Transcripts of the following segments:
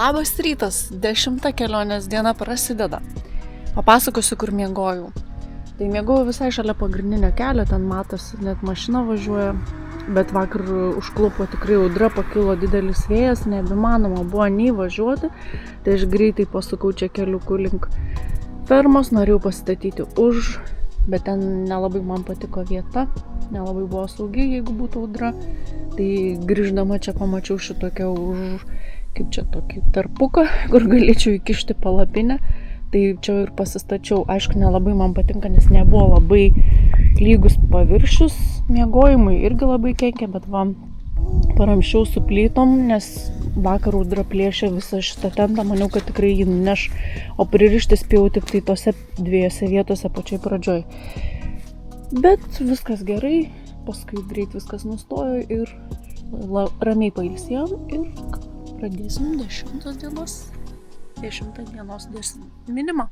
Labas rytas, 10 kelionės diena prasideda. Papasakosiu, kur miegojau. Tai miegojau visai šalia pagrindinio kelio, ten matosi, net mašina važiuoja. Bet vakar užklupo tikrai audra, pakilo didelis vėjas, nebemanoma buvo nei važiuoti. Tai aš greitai pasukau čia keliuku link fermos, norėjau pasistatyti už, bet ten nelabai man patiko vieta, nelabai buvo saugi, jeigu būtų audra. Tai grįždama čia pamačiau šitokią kaip čia tokį tarpuką, kur galėčiau įkišti palapinę. Tai čia ir pasistačiau. Aišku, nelabai man patinka, nes nebuvo labai lygus paviršius. Miegojimui irgi labai kenkia, bet va, paramsčiau su plytom, nes vakar audra plėšė visą šitą tentą. Maniau, kad tikrai jį nuneš, o pririšti spėjau tik tai tose dviejose vietose pačioj pradžioj. Bet viskas gerai, paskui greit viskas nustojo ir ramiai pailsėjom ir pradėsim 10 dienos minimą.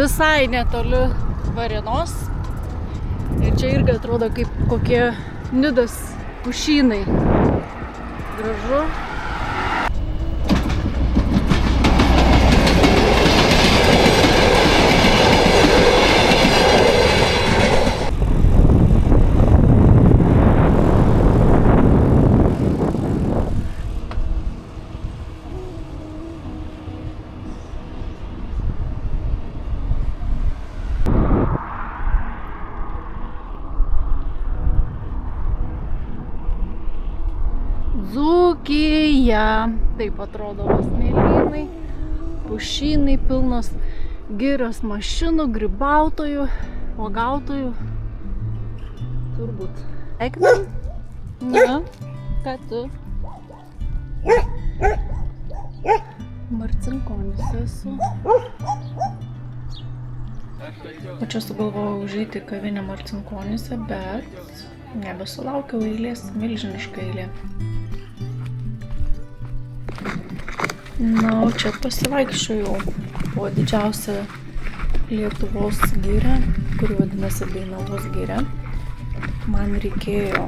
Visai netoli Varėnos. Ir čia irgi atrodo kaip kokie Nidos pušynai. Gražu. Dzūkija. Taip atrodo smėlynai, pušynai pilnos, girios mašinų, grybautojų, uogautojų. Turbūt. Eiknam? Na, ką tu? Marcinkonis esu. O čia sugalvojau užeiti į kavinę Marcinkonise, bet nebesulaukiau eilės, milžiniška eilė. Na, o čia pasivaikščiojau po didžiausią Lietuvos girią, kuri vadinasi Dainavos giria. Man reikėjo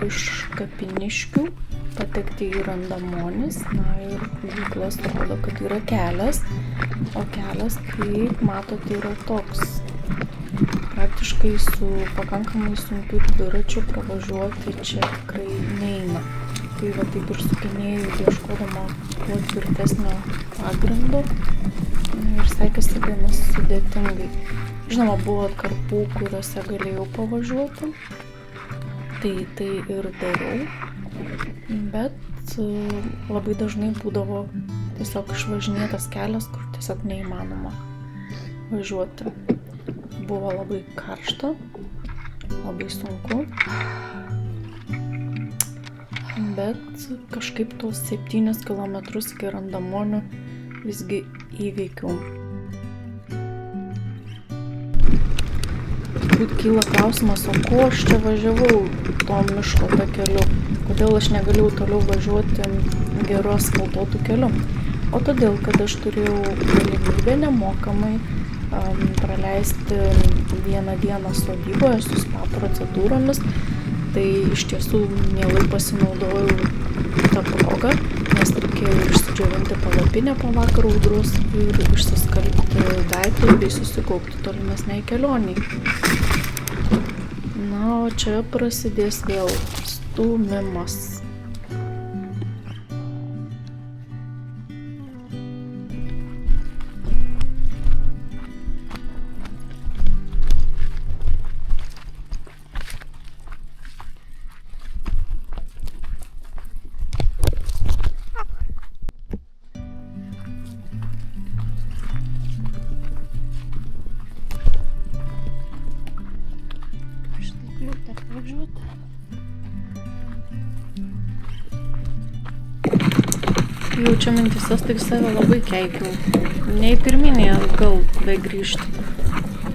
iš Kapiniškių patekti į Randamonis. Na ir Google'as rodo, kad yra kelias, o kelias, kaip matote, yra toks. Praktiškai su pakankamai sunkiu dviračiu pravažiuoti čia tikrai neina. Tai va taip ir sukinėjau, ieškodama kuo tvirtesnio pagrindo ir sekėsi gana sudėtingai. Žinoma, buvo atkarpų, kuriuose galėjau pavažiuoti, tai ir dariau, bet labai dažnai būdavo tiesiog išvažinėtas kelias, kur tiesiog neįmanoma važiuoti. Buvo labai karšta, labai sunku. Bet kažkaip tuos 7 kilometrus iki Randamonių visgi įveikiau. Turbūt kyla klausimas, o ko aš čia važiavau to miško takeliu? Kodėl aš negalėjau toliau važiuoti geru asfaltuotu keliu? O todėl, kad aš turėjau galimybę nemokamai praleisti vieną dieną sodyboje su spa procedūromis. Tai iš tiesų mielai pasinaudojau tą progą, nes reikėjo išsidžiovinti palapinę po vakaro audros ir išsiskalbti daiktus bei susikaupti tolimesniai kelioniai. Na, o čia prasidės vėl stūmimas. Jaučiu mintise, tai save labai keikiau. Nei pirminį atgal begrįžti.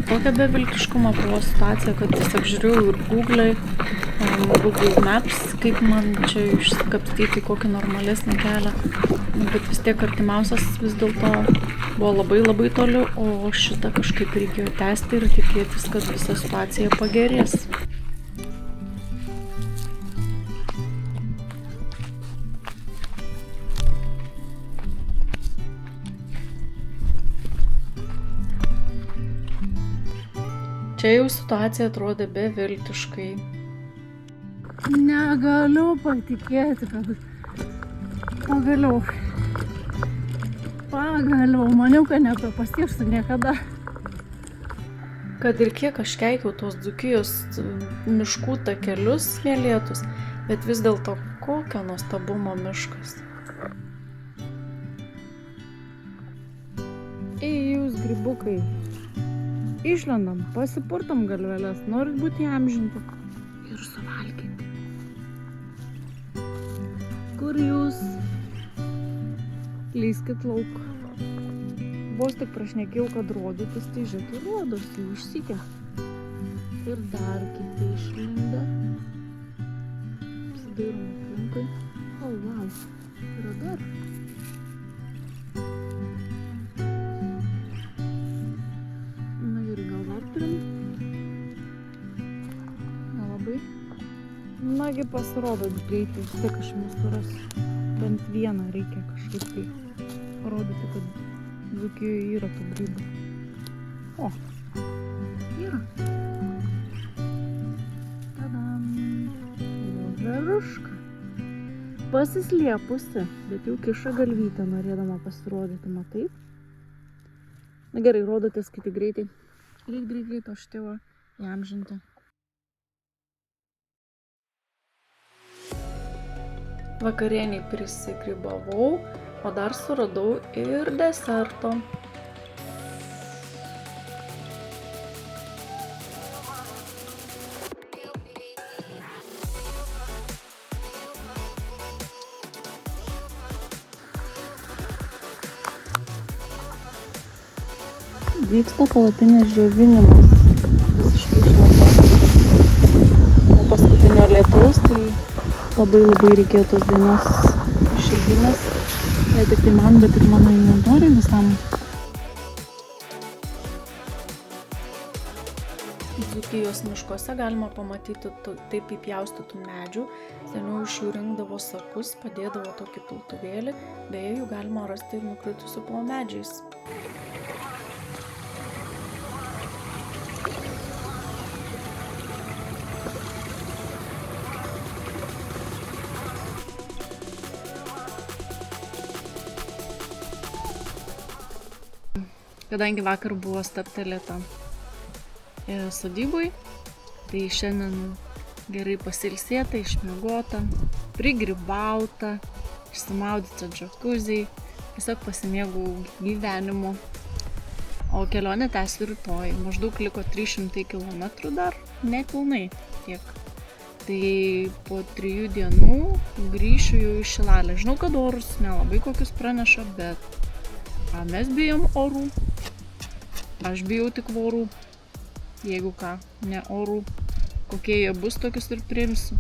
Tokia beviltiškumo buvo situacija, kad tiesiog žiūrėjau ir Google Maps, kaip man čia išsikapstyti kokį normalesnį kelią. Bet vis tiek artimiausias vis dėlto buvo labai toli, o šitą kažkaip reikėjo tęsti ir tikėtis, kad visa situacija pagerės. Čia jau situacija atrodė beviltiškai. Negaliu patikėti, kad pagaliau, maniau, kad nebepasieksiu niekada. Kad ir kiek aš keikiau tos Dzūkijos miškų takelius smėlėtus, bet vis dėlto kokio nuostabumo miškas. Ei, jūs grybukai. Išlendam, pasipurtam galveles, norit būti įamžinti ir suvalgyti. Kur jūs? Lyskit lauk. Vos tik prašnekėjau, kad rodytis, tai žiūrėk, rodosi, išsikė. Ir dar kiti išlindę. Apsidairom aplinkui. O, wow, yra dar. Nelabai. Nagi pasirodo greitai, vis tiek aš mes surasiu. Bent vieną reikia kažkaip tai parodyti, kad Dzūkijoje yra tų grybų. O, yra. Tadam! Voveruška. Pasislėpusi, bet jau kiša galvytę norėdama pasirodyti, matai? Na gerai, rodotės kiti greitai. Greit, aš tėvą įamžinti. Vakarieniai prisigrybavau, o dar suradau ir deserto. Vyksta palapinės džiovinimas. Visiškai šlapia. Nuo paskutinio lietaus, tai labai reikėjo tos dienos šildymas. Ne tik tai man, bet ir mano inventoriui visam. Dzūkijos miškuose galima pamatyti taip įpjaustytų medžių. Seniau iš jų rinkdavo sakus, padėdavo tokį piltuvėlį, beje, jų galima rasti ir nukritusių po medžiais. Kadangi vakar buvo stabtelėta sodybui, tai šiandien gerai pasilsėta, išmiegota, prigrybauta, išsimaudyta džakuziai, tiesiog pasimėgau gyvenimu. O kelionė tęsiu rytoj, maždaug liko 300 km dar, nepilnai tiek. Tai po 3 dienų grįšiu jau į Šilalę. Žinau, kad orus nelabai kokius praneša, bet mes bijom orų. Aš bijau tik vorų. Jeigu ką, ne orų. Kokie jie bus, tokius ir priimsiu.